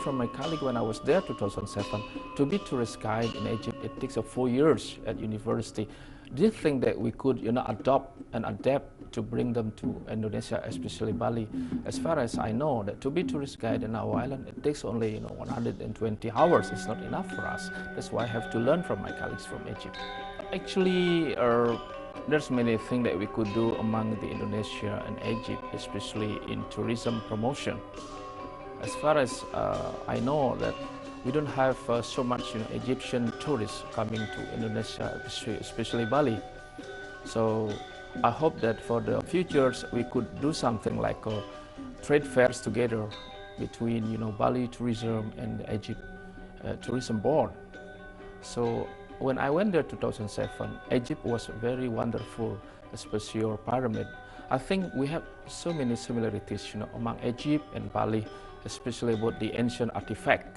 from my colleague when I was there 2007. To be tourist guide in Egypt, it takes 4 years at university. Do you think that we could, adopt and adapt to bring them to Indonesia, especially Bali? As far as I know, that to be tourist guide in our island, it takes only 120 hours. It's not enough for us. That's why I have to learn from my colleagues from Egypt. Actually, there's many things that we could do among the Indonesia and Egypt, especially in tourism promotion. As far as I know, that we don't have so much Egyptian tourists coming to Indonesia, especially Bali. So I hope that for the futures we could do something like trade fairs together between Bali tourism and the Egypt tourism board. So when I went there 2007, Egypt was very wonderful, especially your pyramid. I think we have so many similarities among Egypt and Bali, especially about the ancient artifact.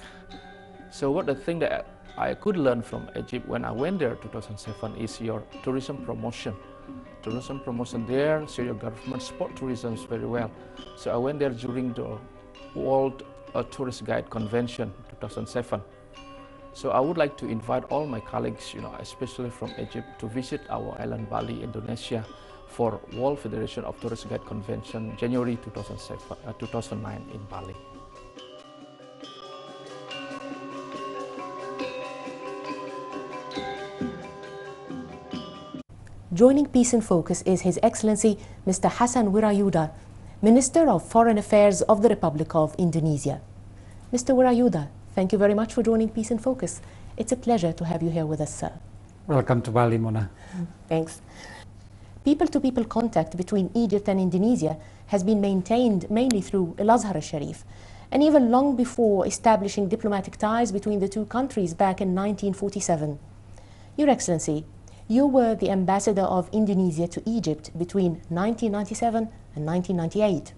So what the thing that I could learn from Egypt when I went there 2007 is your tourism promotion. Tourism promotion there, so your government support tourism very well. So I went there during the World Tourist Guide Convention 2007. So I would like to invite all my colleagues, especially from Egypt, to visit our island Bali, Indonesia, for World Federation of Tourist Guide Convention, January 2009 in Bali. Joining Peace in Focus is His Excellency Mr. Hassan Wirajuda, Minister of Foreign Affairs of the Republic of Indonesia. Mr. Wirajuda, thank you very much for joining Peace in Focus. It's a pleasure to have you here with us, sir. Welcome to Bali, Mona. Thanks. People-to-people contact between Egypt and Indonesia has been maintained mainly through Al-Azhar al-Sharif, and even long before establishing diplomatic ties between the two countries back in 1947. Your Excellency, you were the ambassador of Indonesia to Egypt between 1997 and 1998.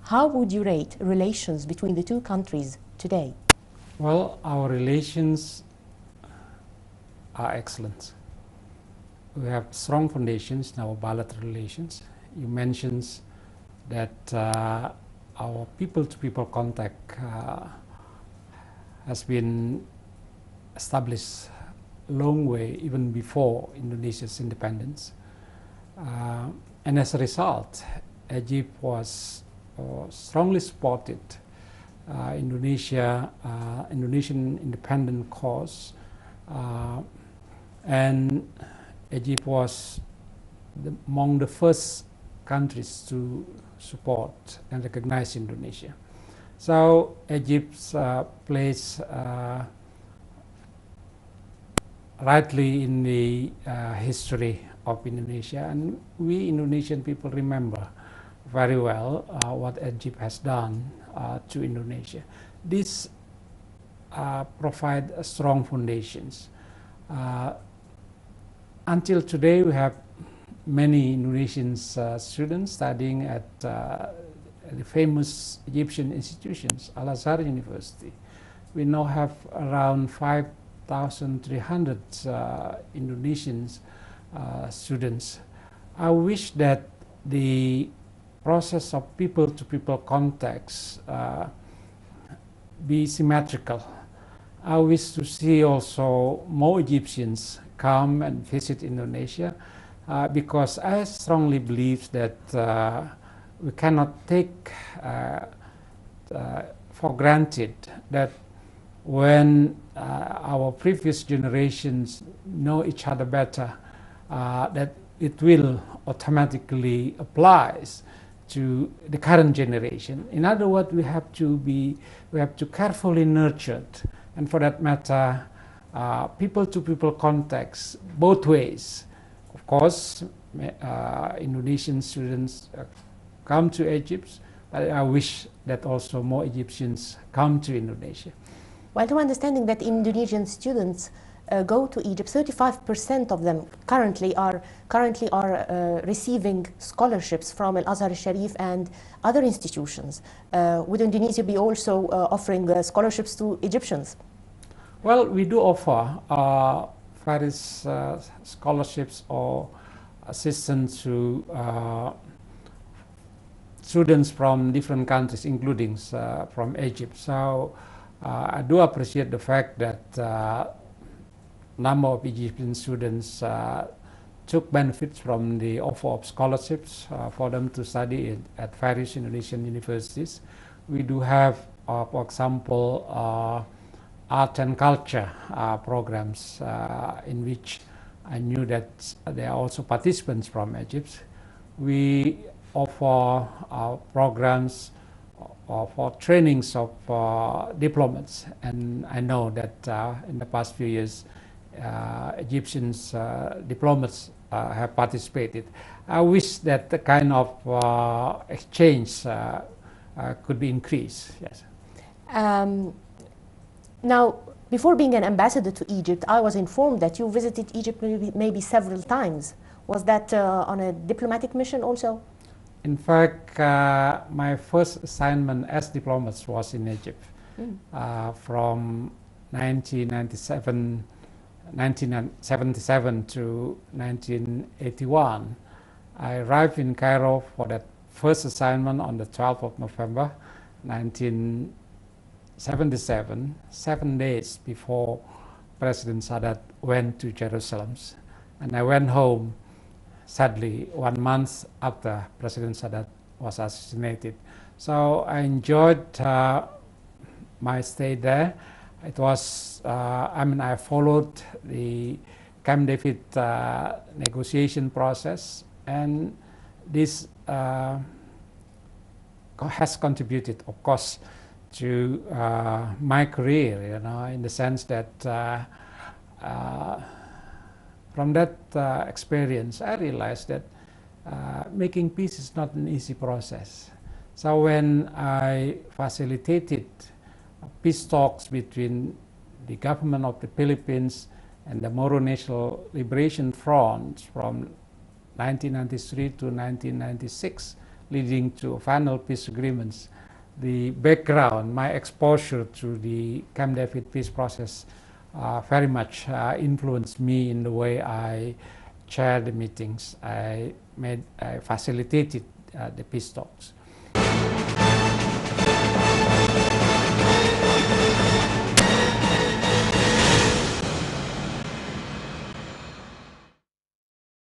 How would you rate relations between the two countries today? Well, our relations are excellent. We have strong foundations in our bilateral relations. You mentioned that our people-to-people contact has been established long way even before Indonesia's independence, and as a result, Egypt was strongly supported Indonesian independent cause, and Egypt was among the first countries to support and recognize Indonesia. So Egypt's place rightly in the history of Indonesia, and we Indonesian people remember very well what Egypt has done to Indonesia. This provide strong foundations. Until today, we have many Indonesian students studying at the famous Egyptian institutions, Al-Azhar University. We now have around 5,300 Indonesian students. I wish that the process of people-to-people contacts be symmetrical. I wish to see also more Egyptians come and visit Indonesia, because I strongly believe that we cannot take for granted that when our previous generations know each other better, that it will automatically apply to the current generation. In other words, we have to carefully nurture, and for that matter, people-to-people contacts both ways. Of course, Indonesian students come to Egypt, but I wish that also more Egyptians come to Indonesia. Well, to understanding that Indonesian students go to Egypt, 35% of them currently are receiving scholarships from Al-Azhar al-Sharif and other institutions. Would Indonesia be also offering scholarships to Egyptians? Well, we do offer various scholarships or assistance to students from different countries, including from Egypt. So I do appreciate the fact that number of Egyptian students took benefits from the offer of scholarships for them to study at various Indonesian universities. We do have, for example, art and culture programs in which I knew that there are also participants from Egypt. We offer programs for trainings of diplomats, and I know that in the past few years Egyptians diplomats have participated. I wish that the kind of exchange could be increased. Yes. Now, before being an ambassador to Egypt, I was informed that you visited Egypt maybe several times. Was that on a diplomatic mission also? In fact, my first assignment as diplomat was in Egypt from 1977 to 1981. I arrived in Cairo for that first assignment on the 12th of November 1977, 7 days before President Sadat went to Jerusalem. And I went home, sadly, 1 month after President Sadat was assassinated. So I enjoyed my stay there. It was, I followed the Camp David negotiation process, and this has contributed, of course, to my career, in the sense that from that experience, I realized that making peace is not an easy process. So when I facilitated peace talks between the government of the Philippines and the Moro National Liberation Front from 1993 to 1996, leading to final peace agreements, the background, my exposure to the Camp David peace process very much influenced me in the way I chaired the meetings. I facilitated the peace talks.